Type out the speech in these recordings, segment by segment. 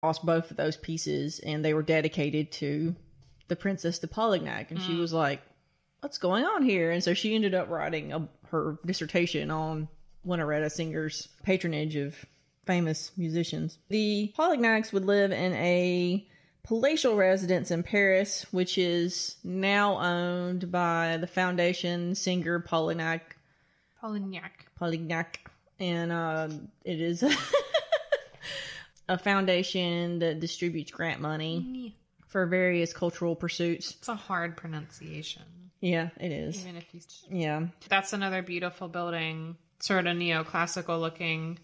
lost both of those pieces, and they were dedicated to the Princess de Polignac. And she was like, what's going on here? And so she ended up writing her dissertation on Winnaretta singers' patronage of famous musicians. The Polignacs would live in a palatial residence in Paris, which is now owned by the Foundation Singer Polignac. And it is a foundation that distributes grant money for various cultural pursuits. It's a hard pronunciation. Yeah, it is. Even if you... Yeah. That's another beautiful building, sort of neoclassical looking,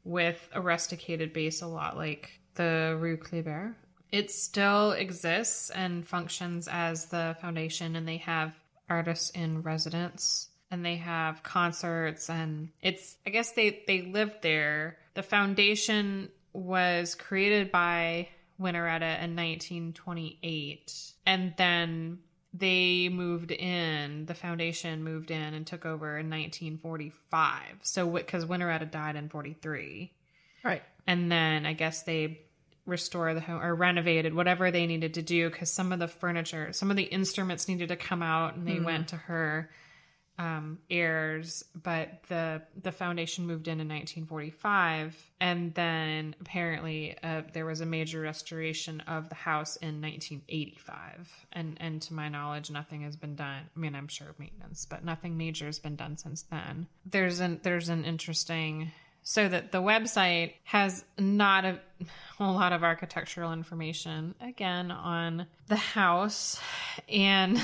with a rusticated base, a lot like the Rue Clébert. It still exists and functions as the foundation, and they have artists in residence, and they have concerts, and I guess they lived there. The foundation was created by Winnaretta in 1928, and then the foundation moved in and took over in 1945. So, because Winnaretta died in 43. Right. And then I guess they restored the home or renovated whatever they needed to do, because some of the furniture, some of the instruments needed to come out, and they went to her heirs. But the foundation moved in 1945, and then apparently there was a major restoration of the house in 1985, and to my knowledge nothing has been done. I mean, I'm sure maintenance, but nothing major has been done since then. There's an interesting, so that the website has not a whole lot of architectural information again on the house, and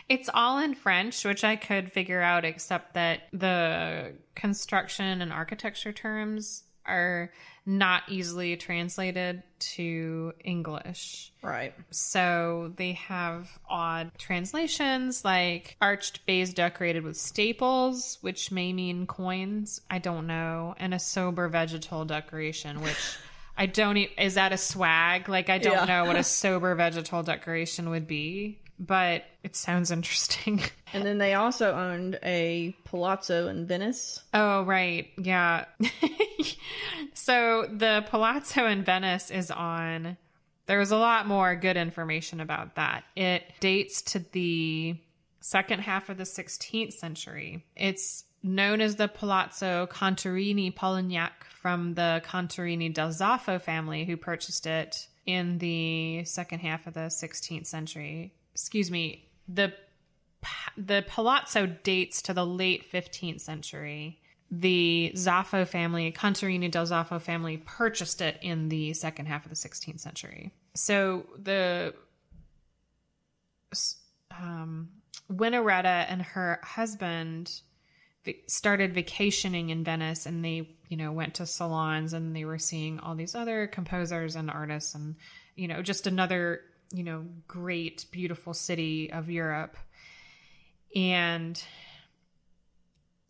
it's all in French, which I could figure out, except that the construction and architecture terms are not easily translated to English. Right. So they have odd translations, like arched bays decorated with staples, which may mean coins. I don't know. And a sober vegetal decoration, which I don't is that a swag? Like, I don't know what a sober vegetal decoration would be. But it sounds interesting. And then they also owned a palazzo in Venice. Oh, right. Yeah. So the palazzo in Venice is on... There was a lot more good information about that. It dates to the second half of the 16th century. It's known as the Palazzo Contarini Polignac from the Contarini del Zaffo family, who purchased it in the second half of the 16th century. Excuse me, the palazzo dates to the late 15th century. The Zaffo family, Contarini del Zaffo family, purchased it in the second half of the 16th century. So the Winnaretta and her husband started vacationing in Venice, and they, went to salons, and they were seeing all these other composers and artists, and, just another great, beautiful city of Europe. And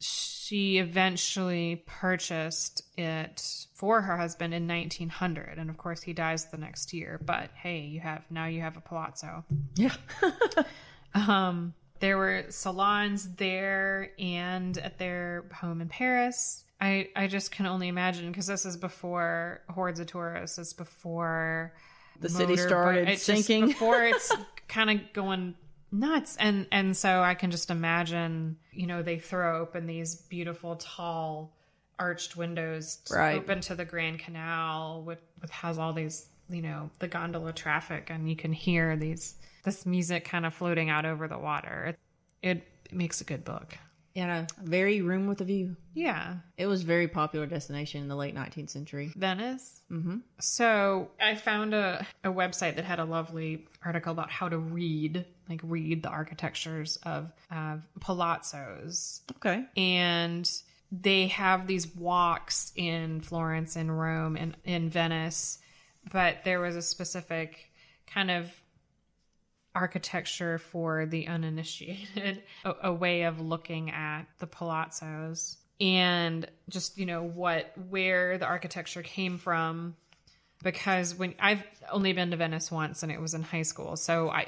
she eventually purchased it for her husband in 1900. And of course he dies the next year, but hey, you have a palazzo. Yeah. There were salons there and at their home in Paris. I just can only imagine, because this is before hordes of tourists. It's before the city started sinking. Before it's kind of going nuts. And so I can just imagine, they throw open these beautiful, tall, arched windows open to the Grand Canal, with has all these, the gondola traffic, and you can hear this music kind of floating out over the water. It makes a good book. Yeah, a very room with a view. Yeah. It was a very popular destination in the late 19th century. Venice? Mm-hmm. So I found a website that had a lovely article about how to read the architectures of palazzos. Okay. And they have these walks in Florence and Rome and in Venice, but there was a specific kind of architecture for the uninitiated, a way of looking at the palazzos, and just, where the architecture came from. Because I've only been to Venice once, and it was in high school. So I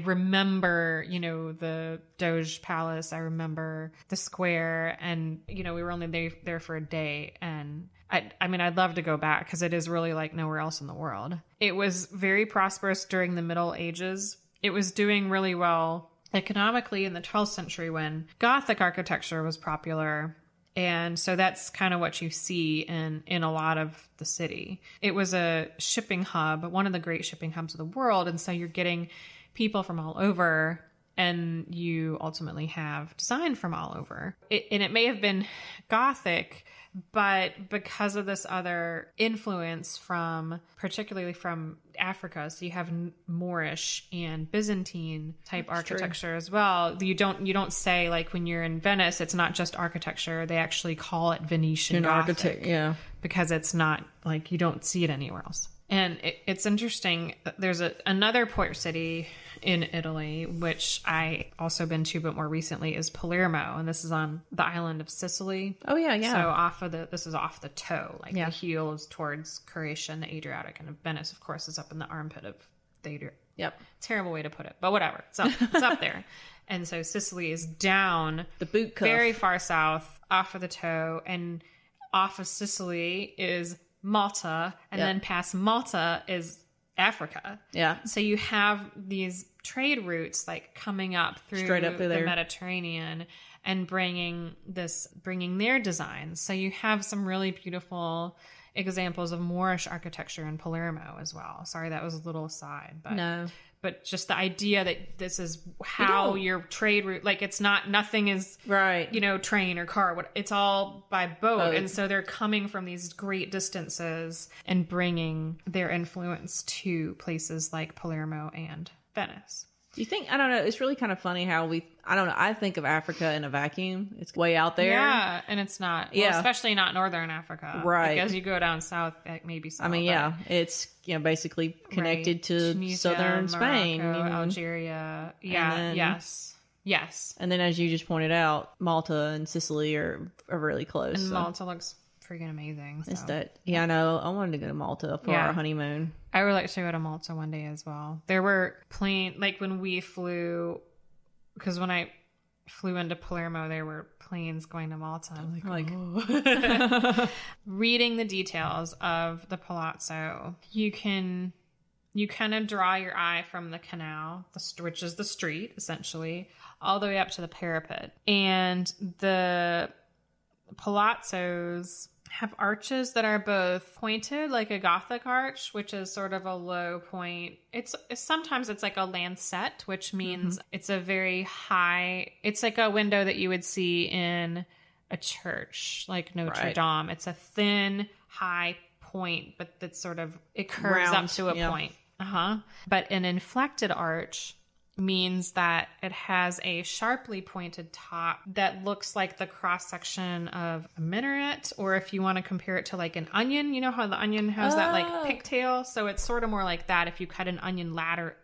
remember, the Doge Palace. I remember the square, and, we were only there for a day, and I mean, I'd love to go back because it is really like nowhere else in the world. It was very prosperous during the Middle Ages. It was doing really well economically in the 12th century when Gothic architecture was popular. And so that's kind of what you see in a lot of the city. It was a shipping hub, one of the great shipping hubs of the world. And so you're getting people from all over, and you ultimately have design from all over. And it may have been Gothic, but because of this other influence particularly from Africa, so you have Moorish and Byzantine type architecture as well. You don't say, like, when you're in Venice, it's not just architecture. They actually call it Venetian Gothic. Yeah. Because it's not, like, you don't see it anywhere else. And it's interesting. There's another port city in Italy, which I also been to, but more recently, is Palermo. And this is on the island of Sicily. Oh, yeah, yeah. So this is off the toe. Like, the heel is towards Croatia and the Adriatic. And Venice, of course, is up in the armpit of the Adriatic. Yep. Terrible way to put it, but whatever. So it's up there. And so Sicily is down. The boot cuff. Very far south, off of the toe. And off of Sicily is Malta, and then past Malta is Africa. Yeah. So you have these trade routes like coming up through, straight up through the Mediterranean and bringing their designs. So you have some really beautiful examples of Moorish architecture in Palermo as well. Sorry, that was a little aside, but no. But just the idea that this is how your trade route, like, it's not, nothing is, right, train or car. It's all by boat. And so they're coming from these great distances and bringing their influence to places like Palermo and Venice. Do you think, I don't know, it's really kind of funny how I think of Africa in a vacuum. It's way out there. Yeah, and it's not. Well, especially not Northern Africa. Right. Because you go down south, maybe so. I mean, it's, basically connected to Tunisia, southern Spain. Morocco, Algeria. Yeah, yes. And then, as you just pointed out, Malta and Sicily are really close. And Malta looks freaking amazing. So. It's that. Yeah, I know. I wanted to go to Malta for our honeymoon. I would like to go to Malta one day as well. There were when we flew, because when I flew into Palermo, there were planes going to Malta. Reading the details of the palazzo, you kind of draw your eye from the canal, which is the street, essentially, all the way up to the parapet. And the palazzos have arches that are both pointed, like a Gothic arch, which is sort of a low point. Sometimes it's like a lancette, which means it's a very high, it's like a window that you would see in a church, like Notre Dame. It's a thin, high point, but that's it curves up to a point. But an inflected arch means that it has a sharply pointed top that looks like the cross section of a minaret, or if you want to compare it to like an onion, you know how the onion has that like pigtail, so it's sort of more like that if you cut an onion ladder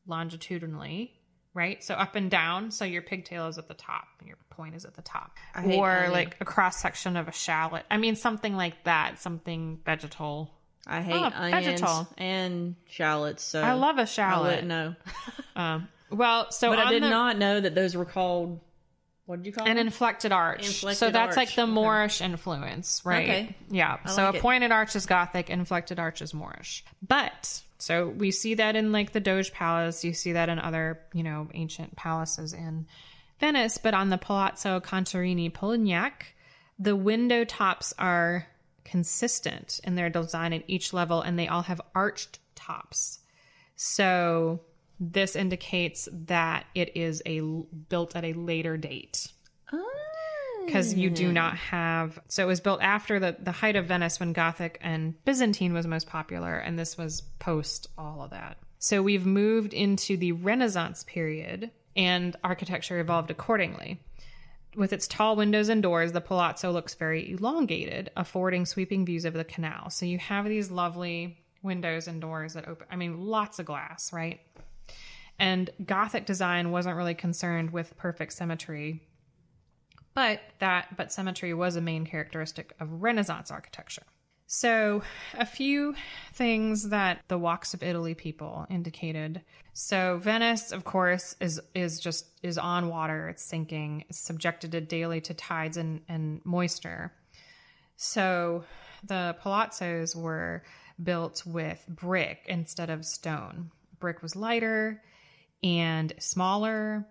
longitudinally, right? So up and down, so your pigtail is at the top and your point is at the top. Or like a cross section of a shallot. I mean, something like that, something vegetal. I hate onions and shallots. So I love a shallot. I wouldn't know. But I did not know that those were called, what did you call them? An inflected arch. So that's like the Moorish influence, right? Okay. Yeah. So a pointed arch is Gothic, inflected arch is Moorish. But so we see that in like the Doge Palace. You see that in other, ancient palaces in Venice. But on the Palazzo Contarini Polignac, the window tops are consistent in their design at each level, and they all have arched tops. So this indicates that it is built at a later date. Because you do not have... So it was built after the height of Venice, when Gothic and Byzantine was most popular, and this was post all of that. So we've moved into the Renaissance period, and architecture evolved accordingly. With its tall windows and doors, the palazzo looks very elongated, affording sweeping views of the canal. So you have these lovely windows and doors that open. I mean, lots of glass, right? And Gothic design wasn't really concerned with perfect symmetry, but symmetry was a main characteristic of Renaissance architecture. So a few things that the Walks of Italy people indicated. So Venice, of course, is on water. It's sinking. It's subjected daily to tides and moisture. So the palazzos were built with brick instead of stone. Brick was lighter and smaller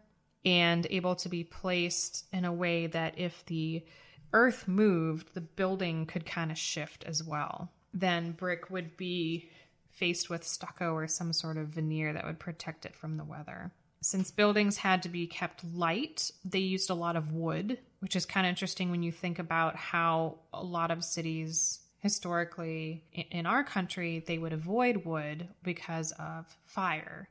and able to be placed in a way that if the earth moved, the building could kind of shift as well. Then brick would be faced with stucco or some sort of veneer that would protect it from the weather. Since buildings had to be kept light, they used a lot of wood, which is kind of interesting when you think about how a lot of cities historically in our country, they would avoid wood because of fire.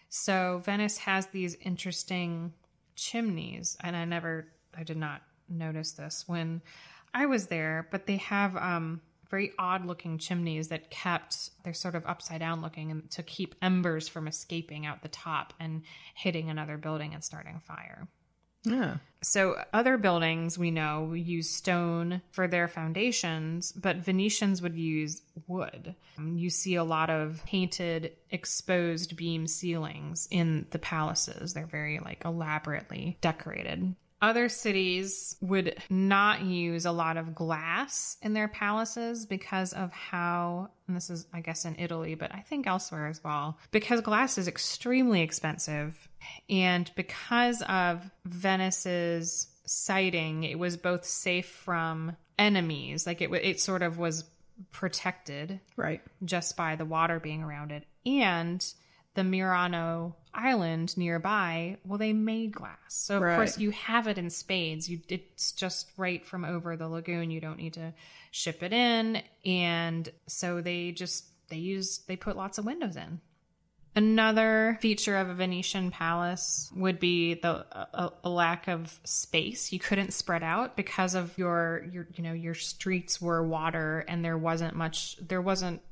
So Venice has these interesting chimneys, and I did not notice this when I was there, but they have very odd looking chimneys that they're sort of upside down looking, and to keep embers from escaping out the top and hitting another building and starting fire. Yeah. So other buildings we know use stone for their foundations, but Venetians would use wood. You see a lot of painted exposed beam ceilings in the palaces. They're very elaborately decorated. Other cities would not use a lot of glass in their palaces because of how, and this is, I guess, in Italy, but I think elsewhere as well, because glass is extremely expensive. And because of Venice's siting, it was both safe from enemies. It sort of was protected, right, just by the water being around it. And the Murano Island nearby, well, they made glass. So, of course, you have it in spades. It's just right from over the lagoon. You don't need to ship it in. And so they put lots of windows in. Another feature of a Venetian palace would be a lack of space. You couldn't spread out because of your streets were water, and there wasn't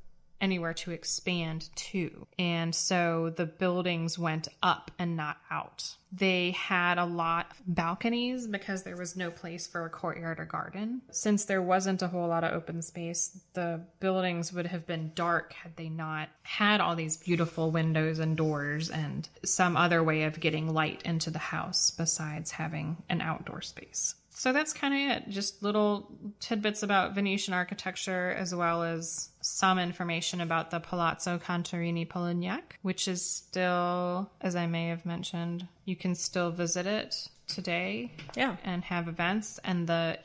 anywhere to expand to. And so the buildings went up and not out. They had a lot of balconies because there was no place for a courtyard or garden. Since there wasn't a whole lot of open space, the buildings would have been dark had they not had all these beautiful windows and doors and some other way of getting light into the house besides having an outdoor space. So that's kind of it. Just little tidbits about Venetian architecture, as well as some information about the Palazzo Contarini Polignac, which is still, as I may have mentioned, you can still visit it today. Yeah. And have events. And the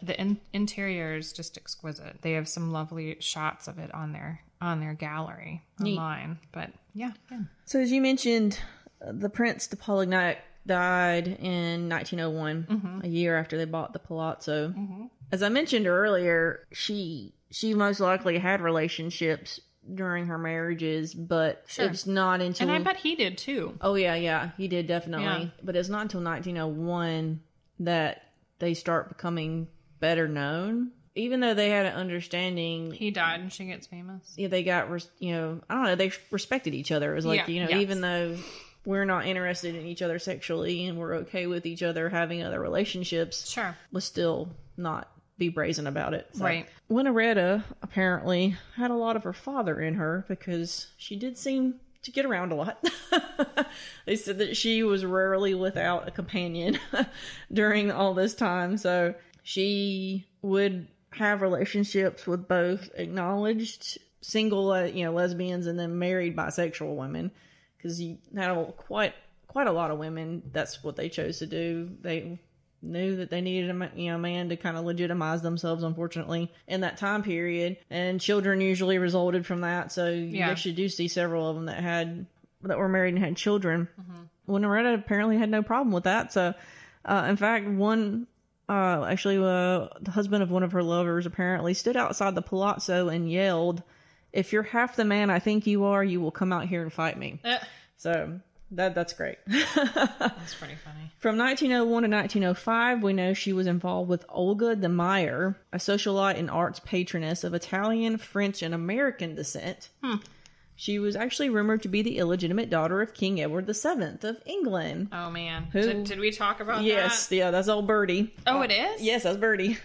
interior is just exquisite. They have some lovely shots of it on their gallery online. But yeah. So as you mentioned, the Prince de Polignac died in 1901, a year after they bought the palazzo. As I mentioned earlier, she most likely had relationships during her marriages, but it's not until... And I bet he did too. Oh, yeah, he did definitely. Yeah. But it's not until 1901 that they start becoming better known. Even though they had an understanding... He died and she gets famous. Yeah, they got, I don't know, they respected each other. It was like, even though... we're not interested in each other sexually and we're okay with each other having other relationships. Sure. Let's still not be brazen about it. So. Right. Winnaretta apparently had a lot of her father in her because she did seem to get around a lot. They said that she was rarely without a companion during all this time. So she would have relationships with both acknowledged single, lesbians and then married bisexual women. Because you had quite a lot of women, that's what they chose to do. They knew that they needed a man to kind of legitimize themselves, unfortunately, in that time period. And children usually resulted from that. So you actually do see several of them that were married and had children. Winnaretta apparently had no problem with that. So, in fact, the husband of one of her lovers apparently stood outside the palazzo and yelled, "If you're half the man I think you are, you will come out here and fight me." So that's great. That's pretty funny. From 1901 to 1905, we know she was involved with Olga de Meyer, a socialite and arts patroness of Italian, French, and American descent. She was actually rumored to be the illegitimate daughter of King Edward VII of England. Oh, man. Did we talk about that? Yes, that's old Bertie. Oh, it is? Yes, that's Bertie.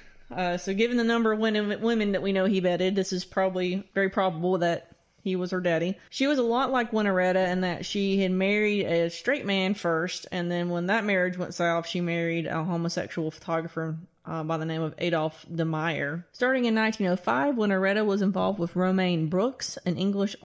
So given the number of women that we know he bedded, this is probably very probable that he was her daddy. She was a lot like Winnaretta in that she had married a straight man first, and then when that marriage went south, she married a homosexual photographer by the name of Adolph de Meyer. Starting in 1905, Winnaretta was involved with Romaine Brooks, an English